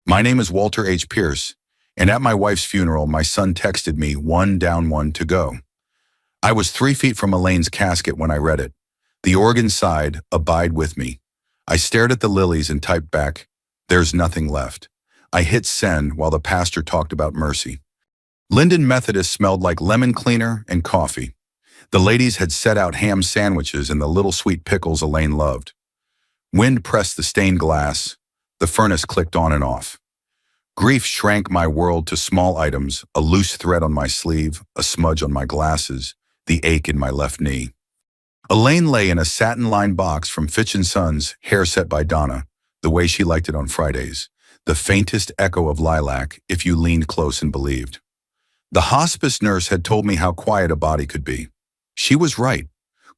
My name is Walter H. Pierce, and at my wife's funeral, my son texted me, one down, one to go. I was 3 feet from Elaine's casket when I read it. The organ sighed, abide with me. I stared at the lilies and typed back, there's nothing left. I hit send while the pastor talked about mercy. Linden Methodist smelled like lemon cleaner and coffee. The ladies had set out ham sandwiches and the little sweet pickles Elaine loved. Wind pressed the stained glass. The furnace clicked on and off. Grief shrank my world to small items, a loose thread on my sleeve, a smudge on my glasses, the ache in my left knee. Elaine lay in a satin-lined box from Fitch & Sons, hair set by Donna, the way she liked it on Fridays, the faintest echo of lilac if you leaned close and believed. The hospice nurse had told me how quiet a body could be. She was right.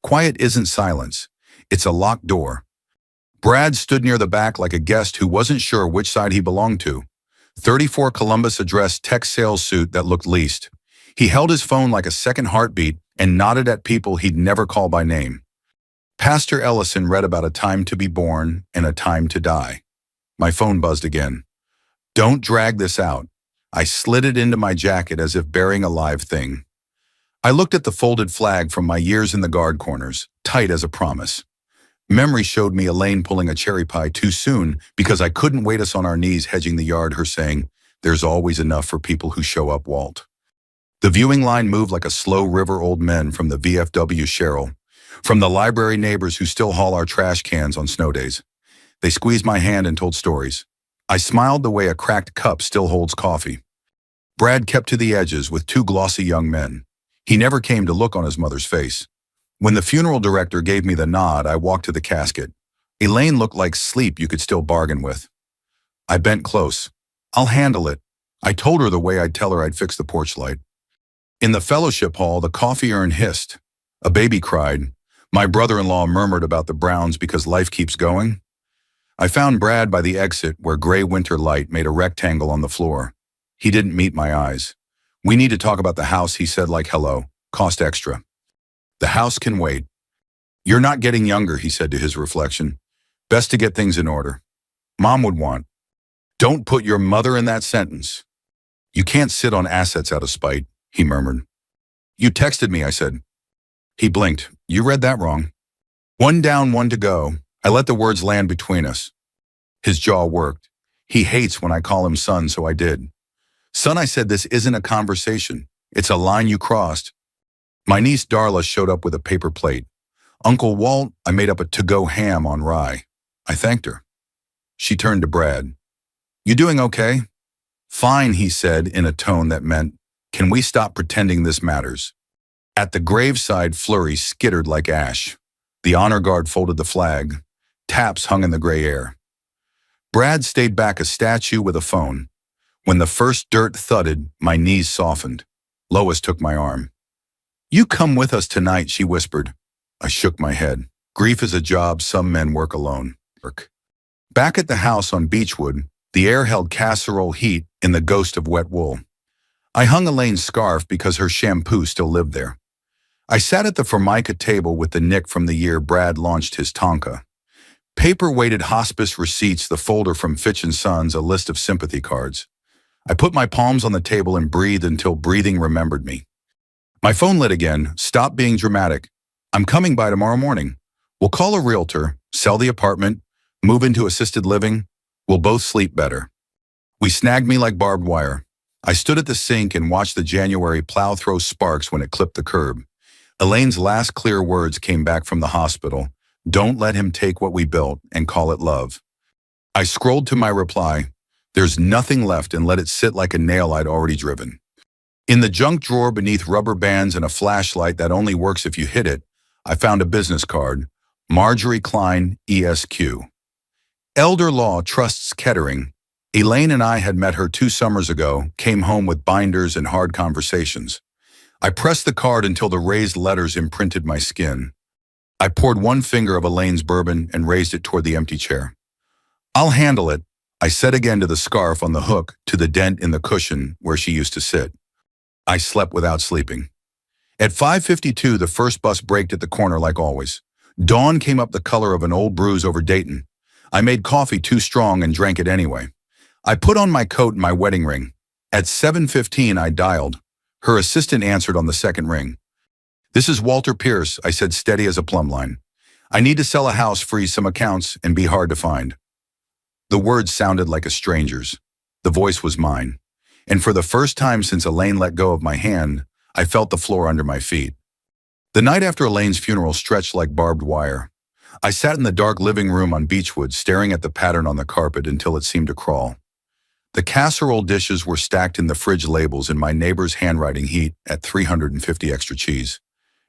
Quiet isn't silence. It's a locked door. Brad stood near the back like a guest who wasn't sure which side he belonged to. 34 Columbus address tech sales suit that looked leased. He held his phone like a second heartbeat and nodded at people he'd never call by name. Pastor Ellison read about a time to be born and a time to die. My phone buzzed again. Don't drag this out. I slid it into my jacket as if burying a live thing. I looked at the folded flag from my years in the guard corners, tight as a promise. Memory showed me Elaine pulling a cherry pie too soon because I couldn't wait us on our knees hedging the yard, her saying, there's always enough for people who show up, Walt. The viewing line moved like a slow river, old men from the VFW Cheryl, from the library neighbors who still haul our trash cans on snow days. They squeezed my hand and told stories. I smiled the way a cracked cup still holds coffee. Brad kept to the edges with two glossy young men. He never came to look on his mother's face. When the funeral director gave me the nod, I walked to the casket. Elaine looked like sleep you could still bargain with. I bent close. I'll handle it. I told her the way I'd tell her I'd fix the porch light. In the fellowship hall, the coffee urn hissed. A baby cried. My brother-in-law murmured about the Browns because life keeps going. I found Brad by the exit where gray winter light made a rectangle on the floor. He didn't meet my eyes. We need to talk about the house, he said like hello. Cost extra. The house can wait. You're not getting younger, he said to his reflection. Best to get things in order. Mom would want. Don't put your mother in that sentence. You can't sit on assets out of spite, he murmured. You texted me, I said. He blinked. You read that wrong. One down, one to go. I let the words land between us. His jaw worked. He hates when I call him son, so I did. Son, I said, this isn't a conversation. It's a line you crossed. My niece Darla showed up with a paper plate. Uncle Walt, I made up a to-go ham on rye. I thanked her. She turned to Brad. You doing okay? Fine, he said in a tone that meant, can we stop pretending this matters? At the graveside, Flurry skittered like ash. The honor guard folded the flag. Taps hung in the gray air. Brad stayed back a statue with a phone. When the first dirt thudded, my knees softened. Lois took my arm. You come with us tonight, she whispered. I shook my head. Grief is a job some men work alone. Back at the house on Beechwood, the air held casserole heat in the ghost of wet wool. I hung Elaine's scarf because her shampoo still lived there. I sat at the Formica table with the Nick from the year Brad launched his Tonka. Paper-weighted hospice receipts, the folder from Fitch & Sons, a list of sympathy cards. I put my palms on the table and breathed until breathing remembered me. My phone lit again. Stop being dramatic. I'm coming by tomorrow morning. We'll call a realtor, sell the apartment, move into assisted living. We'll both sleep better. We snagged me like barbed wire. I stood at the sink and watched the January plow throw sparks when it clipped the curb. Elaine's last clear words came back from the hospital. Don't let him take what we built and call it love. I scrolled to my reply. There's nothing left, and let it sit like a nail I'd already driven. In the junk drawer beneath rubber bands and a flashlight that only works if you hit it, I found a business card. Marjorie Klein, ESQ. Elder Law Trusts Kettering. Elaine and I had met her 2 summers ago, came home with binders and hard conversations. I pressed the card until the raised letters imprinted my skin. I poured one finger of Elaine's bourbon and raised it toward the empty chair. I'll handle it, I said again to the scarf on the hook, to the dent in the cushion where she used to sit. I slept without sleeping. At 5:52, the first bus braked at the corner like always. Dawn came up the color of an old bruise over Dayton. I made coffee too strong and drank it anyway. I put on my coat and my wedding ring. At 7:15, I dialed. Her assistant answered on the second ring. "This is Walter Pierce," I said, steady as a plumb line. "I need to sell a house, freeze some accounts, and be hard to find." The words sounded like a stranger's. The voice was mine. And for the first time since Elaine let go of my hand, I felt the floor under my feet. The night after Elaine's funeral stretched like barbed wire. I sat in the dark living room on Beechwood, staring at the pattern on the carpet until it seemed to crawl. The casserole dishes were stacked in the fridge labels in my neighbor's handwriting heat at 350 extra cheese.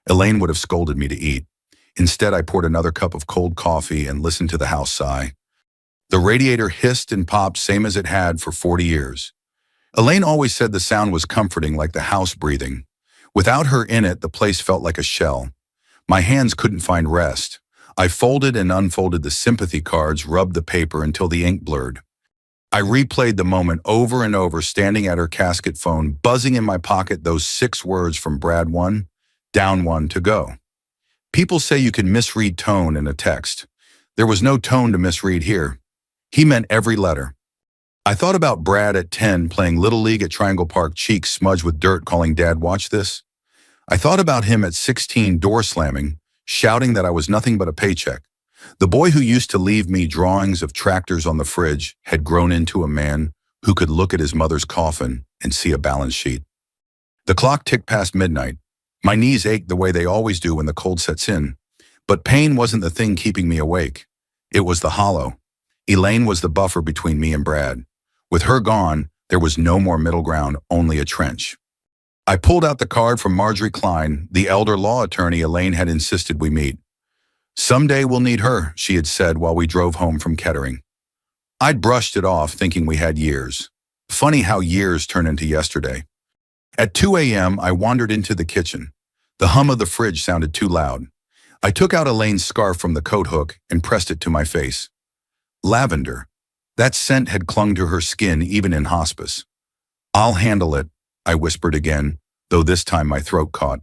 Elaine would have scolded me to eat. Instead, I poured another cup of cold coffee and listened to the house sigh. The radiator hissed and popped, same as it had for 40 years. Elaine always said the sound was comforting, like the house breathing. Without her in it, the place felt like a shell. My hands couldn't find rest. I folded and unfolded the sympathy cards, rubbed the paper until the ink blurred. I replayed the moment over and over, standing at her casket phone, buzzing in my pocket those 6 words from Brad: one, down one to go. People say you can misread tone in a text. There was no tone to misread here. He meant every letter. I thought about Brad at 10 playing Little League at Triangle Park, cheeks smudged with dirt, calling Dad, "Watch this." I thought about him at 16, door slamming, shouting that I was nothing but a paycheck. The boy who used to leave me drawings of tractors on the fridge had grown into a man who could look at his mother's coffin and see a balance sheet. The clock ticked past midnight. My knees ached the way they always do when the cold sets in. But pain wasn't the thing keeping me awake. It was the hollow. Elaine was the buffer between me and Brad. With her gone, there was no more middle ground, only a trench. I pulled out the card from Marjorie Klein, the elder law attorney Elaine had insisted we meet. "Someday we'll need her," she had said while we drove home from Kettering. I'd brushed it off, thinking we had years. Funny how years turn into yesterday. At 2 a.m., I wandered into the kitchen. The hum of the fridge sounded too loud. I took out Elaine's scarf from the coat hook and pressed it to my face. Lavender. That scent had clung to her skin even in hospice. "I'll handle it," I whispered again, though this time my throat caught.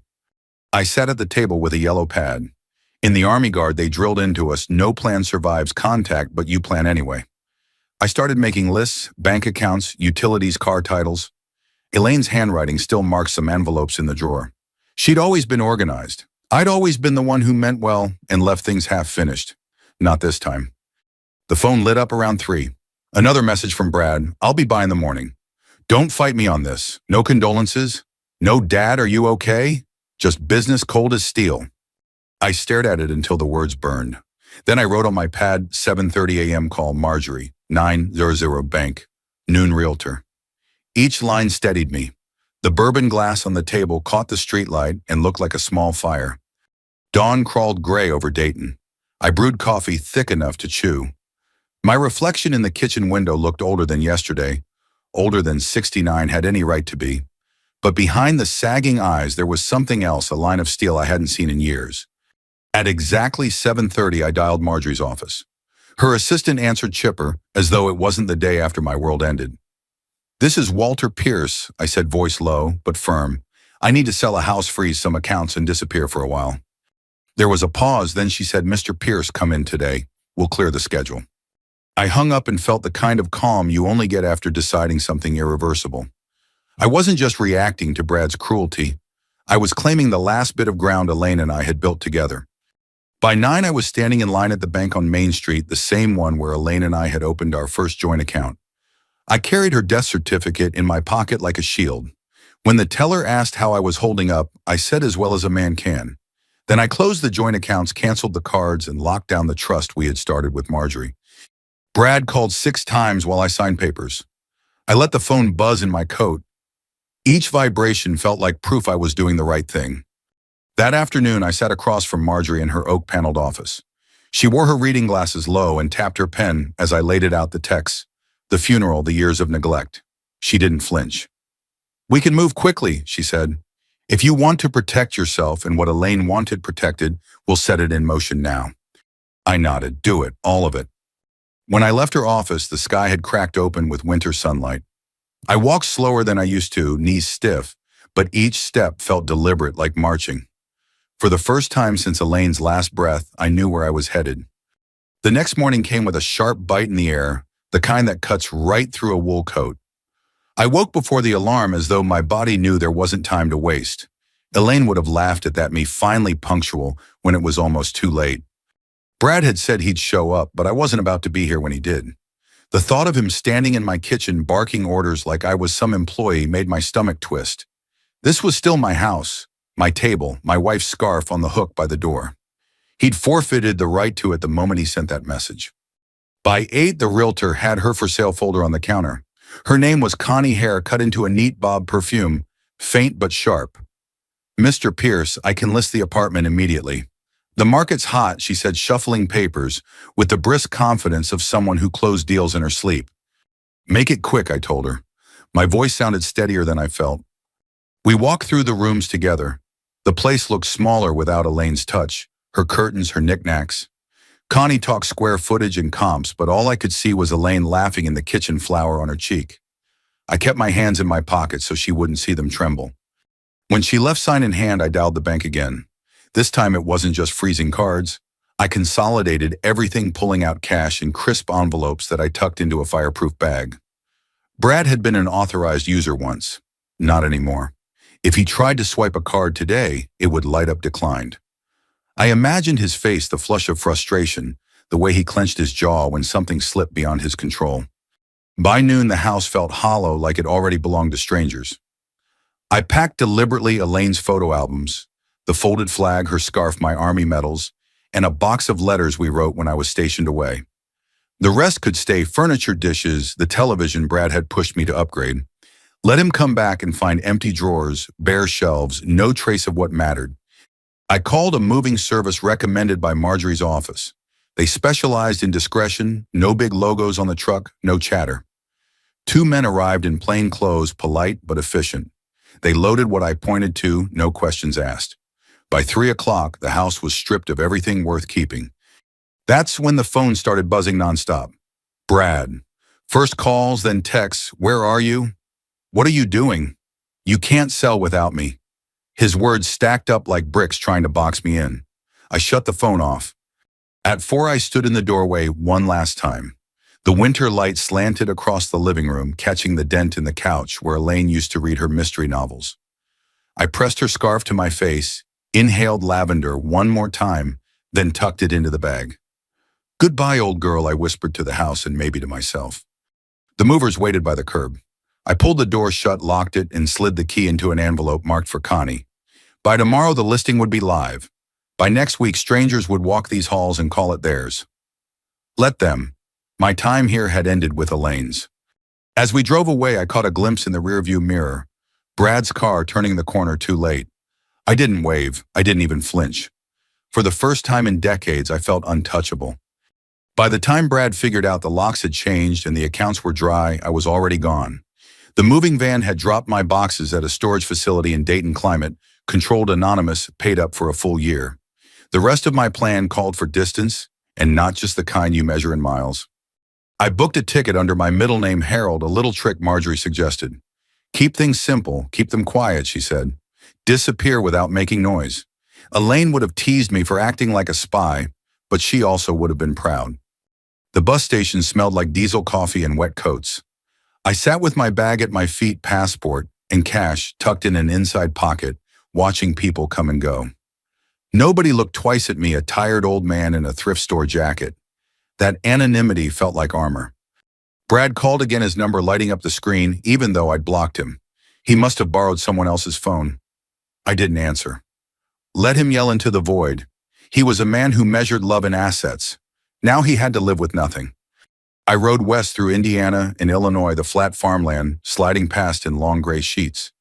I sat at the table with a yellow pad. In the Army Guard, they drilled into us, "No plan survives contact, but you plan anyway." I started making lists, bank accounts, utilities, car titles. Elaine's handwriting still marked some envelopes in the drawer. She'd always been organized. I'd always been the one who meant well and left things half-finished. Not this time. The phone lit up around 3. Another message from Brad: "I'll be by in the morning. Don't fight me on this. No condolences. No, Dad, are you okay? Just business cold as steel." I stared at it until the words burned. Then I wrote on my pad, 7:30 a.m. call Marjorie, 900 Bank, noon Realtor. Each line steadied me. The bourbon glass on the table caught the streetlight and looked like a small fire. Dawn crawled gray over Dayton. I brewed coffee thick enough to chew. My reflection in the kitchen window looked older than yesterday, older than 69 had any right to be. But behind the sagging eyes, there was something else, a line of steel I hadn't seen in years. At exactly 7:30, I dialed Marjorie's office. Her assistant answered chipper, as though it wasn't the day after my world ended. "This is Walter Pierce," I said, voice low but firm. "I need to sell a house, freeze some accounts, and disappear for a while." There was a pause, then she said, "Mr. Pierce, come in today. We'll clear the schedule." I hung up and felt the kind of calm you only get after deciding something irreversible. I wasn't just reacting to Brad's cruelty. I was claiming the last bit of ground Elaine and I had built together. By 9, I was standing in line at the bank on Main Street, the same one where Elaine and I had opened our first joint account. I carried her death certificate in my pocket like a shield. When the teller asked how I was holding up, I said as well as a man can. Then I closed the joint accounts, canceled the cards, and locked down the trust we had started with Marjorie. Brad called 6 times while I signed papers. I let the phone buzz in my coat. Each vibration felt like proof I was doing the right thing. That afternoon, I sat across from Marjorie in her oak-paneled office. She wore her reading glasses low and tapped her pen as I laid it out, the text: "The funeral, the years of neglect." She didn't flinch. "We can move quickly," she said. "If you want to protect yourself and what Elaine wanted protected, we'll set it in motion now." I nodded. "Do it, all of it." When I left her office, the sky had cracked open with winter sunlight. I walked slower than I used to, knees stiff, but each step felt deliberate, like marching. For the first time since Elaine's last breath, I knew where I was headed. The next morning came with a sharp bite in the air, the kind that cuts right through a wool coat. I woke before the alarm as though my body knew there wasn't time to waste. Elaine would have laughed at that me finally punctual when it was almost too late. Brad had said he'd show up, but I wasn't about to be here when he did. The thought of him standing in my kitchen barking orders like I was some employee made my stomach twist. This was still my house, my table, my wife's scarf on the hook by the door. He'd forfeited the right to it the moment he sent that message. By 8, the realtor had her for sale folder on the counter. Her name was Connie Hare, cut into a neat bob perfume, faint but sharp. Mr. Pierce, I can list the apartment immediately. The market's hot, she said, shuffling papers with the brisk confidence of someone who closed deals in her sleep. Make it quick, I told her. My voice sounded steadier than I felt. We walked through the rooms together. The place looked smaller without Elaine's touch, her curtains, her knickknacks. Connie talked square footage and comps, but all I could see was Elaine laughing in the kitchen flower on her cheek. I kept my hands in my pockets so she wouldn't see them tremble. When she left sign in hand, I dialed the bank again. This time it wasn't just freezing cards. I consolidated everything, pulling out cash in crisp envelopes that I tucked into a fireproof bag. Brad had been an authorized user once. Not anymore. If he tried to swipe a card today, it would light up declined. I imagined his face, the flush of frustration, the way he clenched his jaw when something slipped beyond his control. By noon, the house felt hollow, like it already belonged to strangers. I packed deliberately Elaine's photo albums, the folded flag, her scarf, my Army medals, and a box of letters we wrote when I was stationed away. The rest could stay: furniture, dishes, the television Brad had pushed me to upgrade. Let him come back and find empty drawers, bare shelves, no trace of what mattered. I called a moving service recommended by Marjorie's office. They specialized in discretion, no big logos on the truck, no chatter. 2 men arrived in plain clothes, polite but efficient. They loaded what I pointed to, no questions asked. By 3 o'clock, the house was stripped of everything worth keeping. That's when the phone started buzzing nonstop. Brad. First calls, then texts. Where are you? What are you doing? You can't sell without me. His words stacked up like bricks trying to box me in. I shut the phone off. At 4, I stood in the doorway one last time. The winter light slanted across the living room, catching the dent in the couch where Elaine used to read her mystery novels. I pressed her scarf to my face, inhaled lavender one more time, then tucked it into the bag. Goodbye, old girl, I whispered to the house and maybe to myself. The movers waited by the curb. I pulled the door shut, locked it, and slid the key into an envelope marked for Connie. By tomorrow, the listing would be live. By next week, strangers would walk these halls and call it theirs. Let them. My time here had ended with Elaine's. As we drove away, I caught a glimpse in the rearview mirror. Brad's car turning the corner too late. I didn't wave. I didn't even flinch. For the first time in decades, I felt untouchable. By the time Brad figured out the locks had changed and the accounts were dry, I was already gone. The moving van had dropped my boxes at a storage facility in Dayton Climate, controlled anonymous, paid up for a full year. The rest of my plan called for distance, and not just the kind you measure in miles. I booked a ticket under my middle name Harold, a little trick Marjorie suggested. Keep things simple, keep them quiet, she said. Disappear without making noise. Elaine would have teased me for acting like a spy, but she also would have been proud. The bus station smelled like diesel coffee and wet coats. I sat with my bag at my feet, passport and cash tucked in an inside pocket, watching people come and go. Nobody looked twice at me, a tired old man in a thrift store jacket. That anonymity felt like armor. Brad called again, his number lighting up the screen, even though I'd blocked him. He must have borrowed someone else's phone. I didn't answer. Let him yell into the void. He was a man who measured love in assets. Now he had to live with nothing. I rode west through Indiana and Illinois, the flat farmland, sliding past in long gray sheets.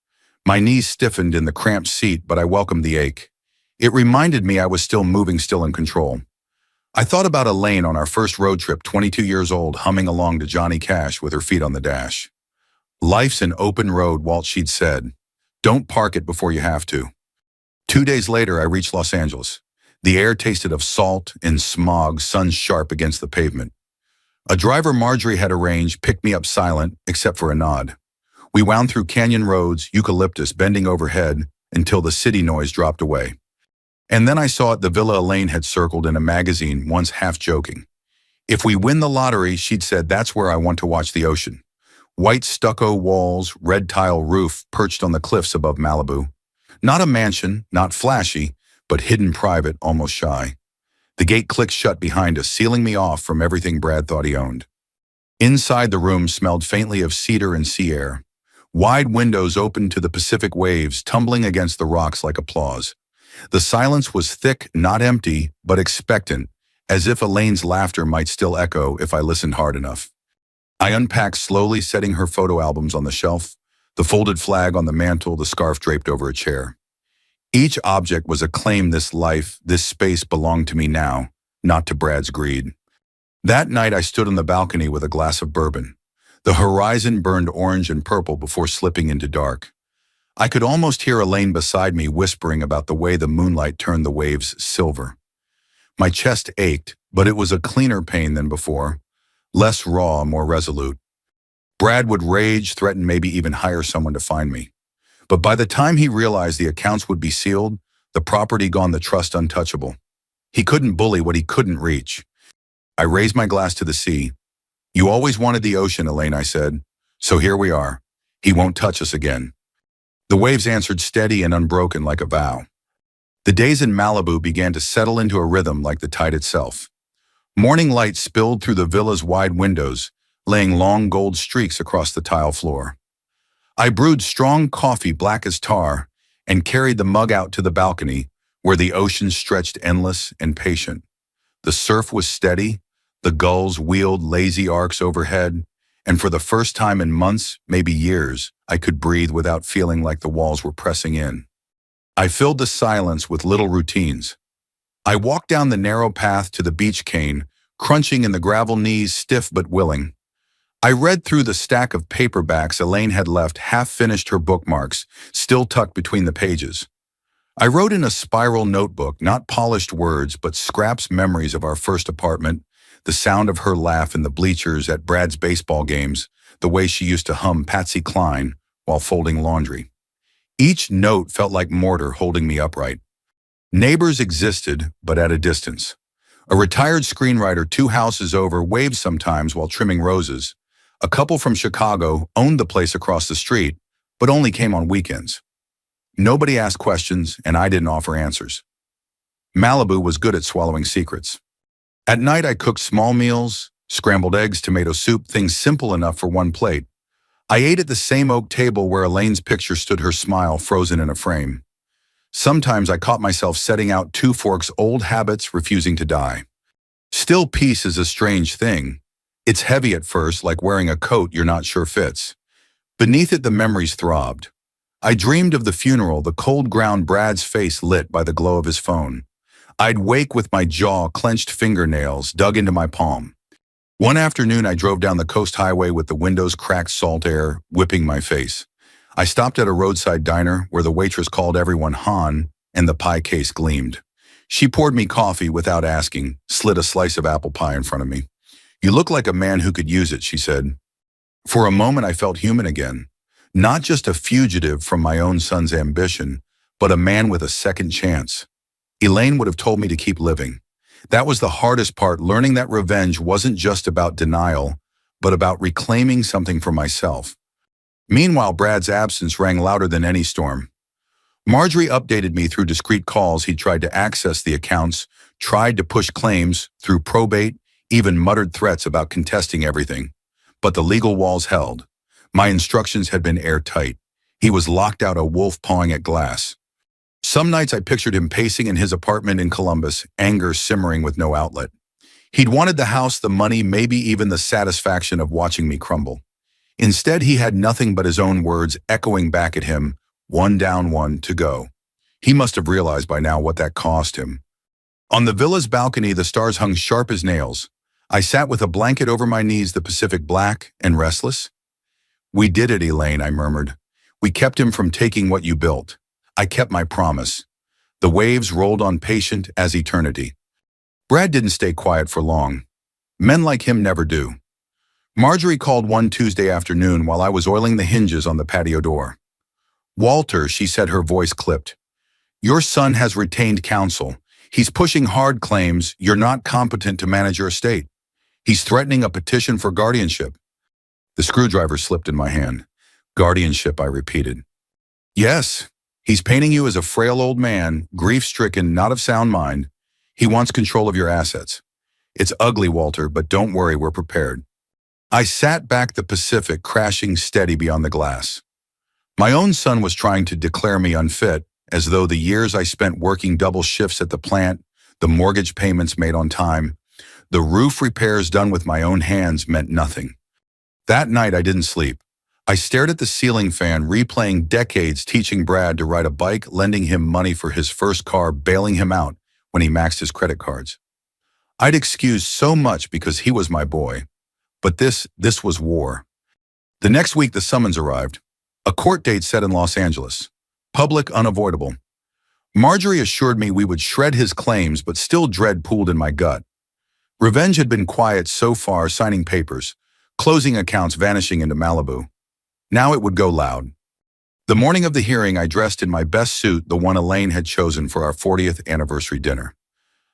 My knees stiffened in the cramped seat, but I welcomed the ache. It reminded me I was still moving, still in control. I thought about Elaine on our first road trip, 22 years old, humming along to Johnny Cash with her feet on the dash. Life's an open road, Walt, she'd said. Don't park it before you have to. 2 days later, I reached Los Angeles. The air tasted of salt and smog, sun sharp against the pavement. A driver Marjorie had arranged picked me up silent, except for a nod. We wound through canyon roads, eucalyptus bending overhead, until the city noise dropped away. And then I saw it, the villa Elaine had circled in a magazine, once half joking. If we win the lottery, she'd said, that's where I want to watch the ocean. White stucco walls, red tile roof perched on the cliffs above Malibu. Not a mansion, not flashy, but hidden private, almost shy. The gate clicked shut behind us, sealing me off from everything Brad thought he owned. Inside the room smelled faintly of cedar and sea air. Wide windows opened to the Pacific waves tumbling against the rocks like applause. The silence was thick, not empty, but expectant, as if Elaine's laughter might still echo if I listened hard enough. I unpacked slowly, setting her photo albums on the shelf, the folded flag on the mantel, the scarf draped over a chair. Each object was a claim this life, this space belonged to me now, not to Brad's greed. That night I stood on the balcony with a glass of bourbon. The horizon burned orange and purple before slipping into dark. I could almost hear Elaine beside me whispering about the way the moonlight turned the waves silver. My chest ached, but it was a cleaner pain than before, less raw, more resolute. Brad would rage, threaten, maybe even hire someone to find me. But by the time he realized the accounts would be sealed, the property gone, the trust untouchable. He couldn't bully what he couldn't reach. I raised my glass to the sea. You always wanted the ocean, Elaine, I said. So here we are. He won't touch us again. The waves answered steady and unbroken like a vow. The days in Malibu began to settle into a rhythm like the tide itself. Morning light spilled through the villa's wide windows, laying long gold streaks across the tile floor. I brewed strong coffee black as tar and carried the mug out to the balcony where the ocean stretched endless and patient. The surf was steady, the gulls wheeled lazy arcs overhead, and for the first time in months, maybe years, I could breathe without feeling like the walls were pressing in. I filled the silence with little routines. I walked down the narrow path to the beach cane, crunching in the gravel, knees stiff but willing. I read through the stack of paperbacks Elaine had left, half-finished, her bookmarks, still tucked between the pages. I wrote in a spiral notebook, not polished words, but scraps, memories of our first apartment, the sound of her laugh in the bleachers at Brad's baseball games, the way she used to hum Patsy Cline while folding laundry. Each note felt like mortar holding me upright. Neighbors existed, but at a distance. A retired screenwriter 2 houses over waved sometimes while trimming roses. A couple from Chicago owned the place across the street, but only came on weekends. Nobody asked questions, and I didn't offer answers. Malibu was good at swallowing secrets. At night, I cooked small meals, scrambled eggs, tomato soup, things simple enough for one plate. I ate at the same oak table where Elaine's picture stood, her smile frozen in a frame. Sometimes I caught myself setting out 2 forks, old habits refusing to die. Still, peace is a strange thing. It's heavy at first, like wearing a coat you're not sure fits. Beneath it, the memories throbbed. I dreamed of the funeral, the cold ground, Brad's face lit by the glow of his phone. I'd wake with my jaw, clenched fingernails dug into my palm. One afternoon, I drove down the coast highway with the windows cracked, salt air whipping my face. I stopped at a roadside diner where the waitress called everyone Han and the pie case gleamed. She poured me coffee without asking, slid a slice of apple pie in front of me. You look like a man who could use it, she said. For a moment, I felt human again. Not just a fugitive from my own son's ambition, but a man with a second chance. Elaine would have told me to keep living. That was the hardest part, learning that revenge wasn't just about denial, but about reclaiming something for myself. Meanwhile, Brad's absence rang louder than any storm. Marjorie updated me through discreet calls. He tried to access the accounts, tried to push claims through probate, even muttered threats about contesting everything. But the legal walls held. My instructions had been airtight. He was locked out, a wolf pawing at glass. Some nights I pictured him pacing in his apartment in Columbus, anger simmering with no outlet. He'd wanted the house, the money, maybe even the satisfaction of watching me crumble. Instead, he had nothing but his own words echoing back at him, 1 down, 1 to go. He must have realized by now what that cost him. On the villa's balcony, the stars hung sharp as nails. I sat with a blanket over my knees, the Pacific black and restless. We did it, Elaine, I murmured. We kept him from taking what you built. I kept my promise. The waves rolled on, patient as eternity. Brad didn't stay quiet for long. Men like him never do. Marjorie called one Tuesday afternoon while I was oiling the hinges on the patio door. Walter, she said, her voice clipped. Your son has retained counsel. He's pushing hard, claims you're not competent to manage your estate. He's threatening a petition for guardianship. The screwdriver slipped in my hand. Guardianship, I repeated. Yes, he's painting you as a frail old man, grief-stricken, not of sound mind. He wants control of your assets. It's ugly, Walter, but don't worry, we're prepared. I sat back, the Pacific crashing steady beyond the glass. My own son was trying to declare me unfit, as though the years I spent working double shifts at the plant, the mortgage payments made on time, the roof repairs done with my own hands meant nothing. That night I didn't sleep. I stared at the ceiling fan, replaying decades teaching Brad to ride a bike, lending him money for his first car, bailing him out when he maxed his credit cards. I'd excused so much because he was my boy. But this was war. The next week the summons arrived. A court date set in Los Angeles. Public, unavoidable. Marjorie assured me we would shred his claims, but still dread pooled in my gut. Revenge had been quiet so far, signing papers, closing accounts, vanishing into Malibu. Now it would go loud. The morning of the hearing, I dressed in my best suit, the one Elaine had chosen for our 40th anniversary dinner.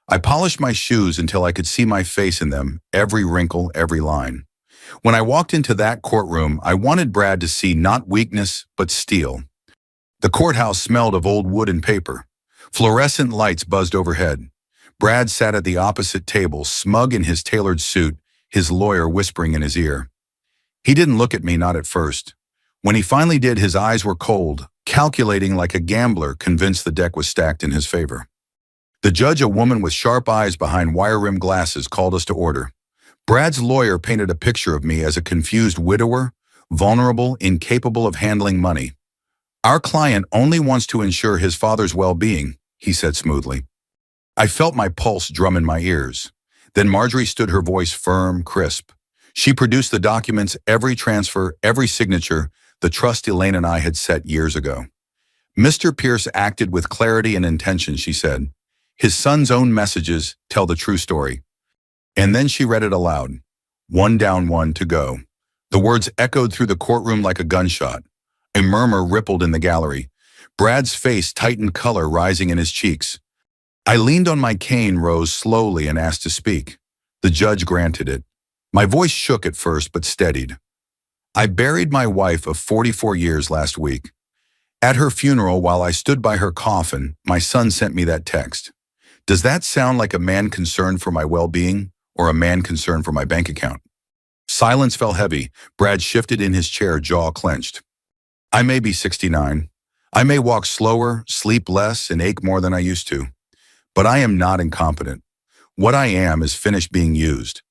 I polished my shoes until I could see my face in them, every wrinkle, every line. When I walked into that courtroom, I wanted Brad to see not weakness, but steel. The courthouse smelled of old wood and paper. Fluorescent lights buzzed overhead. Brad sat at the opposite table, smug in his tailored suit, his lawyer whispering in his ear. He didn't look at me, not at first. When he finally did, his eyes were cold, calculating like a gambler, convinced the deck was stacked in his favor. The judge, a woman with sharp eyes behind wire-rimmed glasses, called us to order. Brad's lawyer painted a picture of me as a confused widower, vulnerable, incapable of handling money. Our client only wants to ensure his father's well-being, he said smoothly. I felt my pulse drum in my ears. Then Marjorie stood, her voice firm, crisp. She produced the documents, every transfer, every signature, the trust Elaine and I had set years ago. Mr. Pierce acted with clarity and intention, she said. His son's own messages tell the true story. And then she read it aloud. 1 down, 1 to go. The words echoed through the courtroom like a gunshot. A murmur rippled in the gallery. Brad's face tightened, color rising in his cheeks. I leaned on my cane, rose slowly, and asked to speak. The judge granted it. My voice shook at first, but steadied. I buried my wife of 44 years last week. At her funeral, while I stood by her coffin, my son sent me that text. Does that sound like a man concerned for my well-being, or a man concerned for my bank account? Silence fell heavy. Brad shifted in his chair, jaw clenched. I may be 69. I may walk slower, sleep less, and ache more than I used to. But I am not incompetent. What I am is finished being used.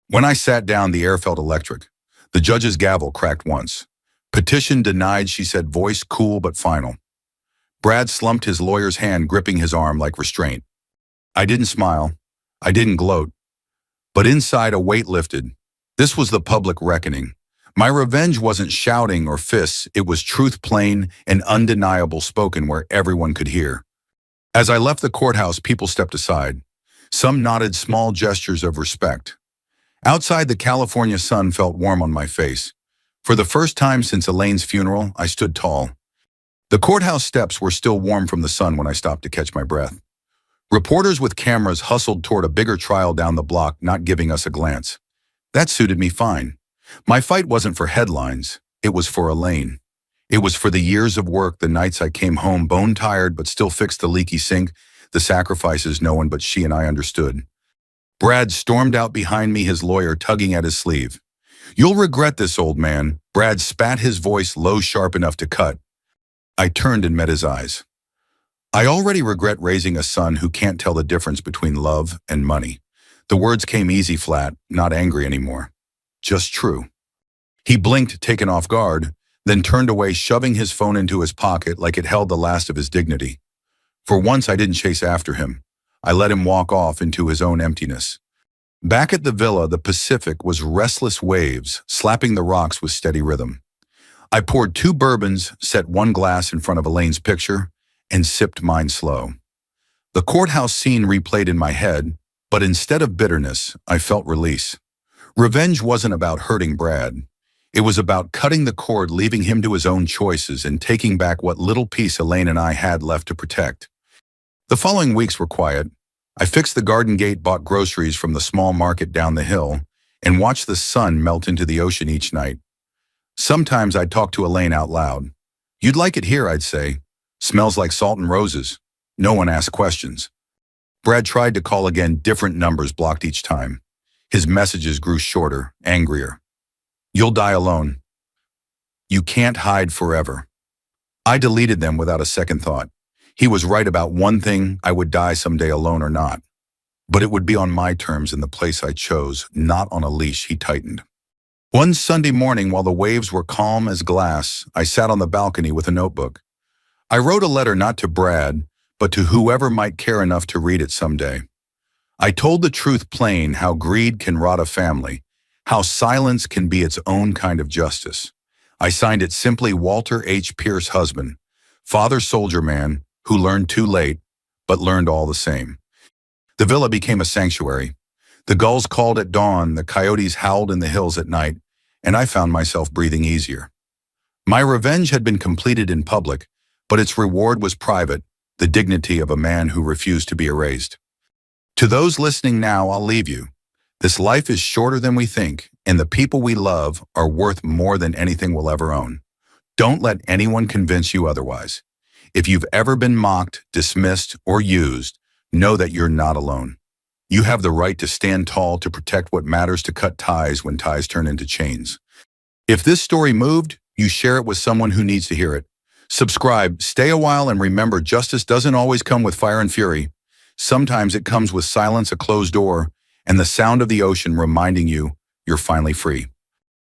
When I sat down, the air felt electric. The judge's gavel cracked once. Petition denied, she said, voice cool but final. Brad slumped, his lawyer's hand gripping his arm like restraint. I didn't smile. I didn't gloat. But inside, a weight lifted. This was the public reckoning. My revenge wasn't shouting or fists. It was truth, plain and undeniable, spoken where everyone could hear. As I left the courthouse, people stepped aside. Some nodded, small gestures of respect. Outside, the California sun felt warm on my face. For the first time since Elaine's funeral, I stood tall. The courthouse steps were still warm from the sun when I stopped to catch my breath. Reporters with cameras hustled toward a bigger trial down the block, not giving us a glance. That suited me fine. My fight wasn't for headlines. It was for Elaine. It was for the years of work, the nights I came home bone-tired but still fixed the leaky sink, the sacrifices no one but she and I understood. Brad stormed out behind me, his lawyer tugging at his sleeve. You'll regret this, old man. Brad spat, his voice low, sharp enough to cut. I turned and met his eyes. I already regret raising a son who can't tell the difference between love and money. The words came easy, flat, not angry anymore. Just true. He blinked, taken off guard, then turned away, shoving his phone into his pocket like it held the last of his dignity. For once, I didn't chase after him. I let him walk off into his own emptiness. Back at the villa, the Pacific was restless waves, slapping the rocks with steady rhythm. I poured 2 bourbons, set 1 glass in front of Elaine's picture, and sipped mine slow. The courthouse scene replayed in my head, but instead of bitterness, I felt release. Revenge wasn't about hurting Brad. It was about cutting the cord, leaving him to his own choices, and taking back what little piece Elaine and I had left to protect. The following weeks were quiet. I fixed the garden gate, bought groceries from the small market down the hill, and watch the sun melt into the ocean each night. Sometimes I'd talk to Elaine out loud. "You'd like it here," I'd say. "Smells like salt and roses." No one asked questions. Brad tried to call again, different numbers blocked each time. His messages grew shorter, angrier. "You'll die alone. You can't hide forever." I deleted them without a second thought. He was right about one thing: I would die someday, alone or not. But it would be on my terms in the place I chose, not on a leash he tightened. One Sunday morning, while the waves were calm as glass, I sat on the balcony with a notebook. I wrote a letter not to Brad, but to whoever might care enough to read it someday. I told the truth plain: how greed can rot a family, how silence can be its own kind of justice. I signed it simply Walter H. Pierce, husband, father, soldier man, who learned too late, but learned all the same. The villa became a sanctuary. The gulls called at dawn, the coyotes howled in the hills at night, and I found myself breathing easier. My revenge had been completed in public, but its reward was private: the dignity of a man who refused to be erased. To those listening now, I'll leave you. This life is shorter than we think, and the people we love are worth more than anything we'll ever own. Don't let anyone convince you otherwise. If you've ever been mocked, dismissed, or used, know that you're not alone. You have the right to stand tall, to protect what matters, to cut ties when ties turn into chains. If this story moved, you share it with someone who needs to hear it. Subscribe, stay a while, and remember, justice doesn't always come with fire and fury. Sometimes it comes with silence, a closed door, and the sound of the ocean reminding you you're finally free.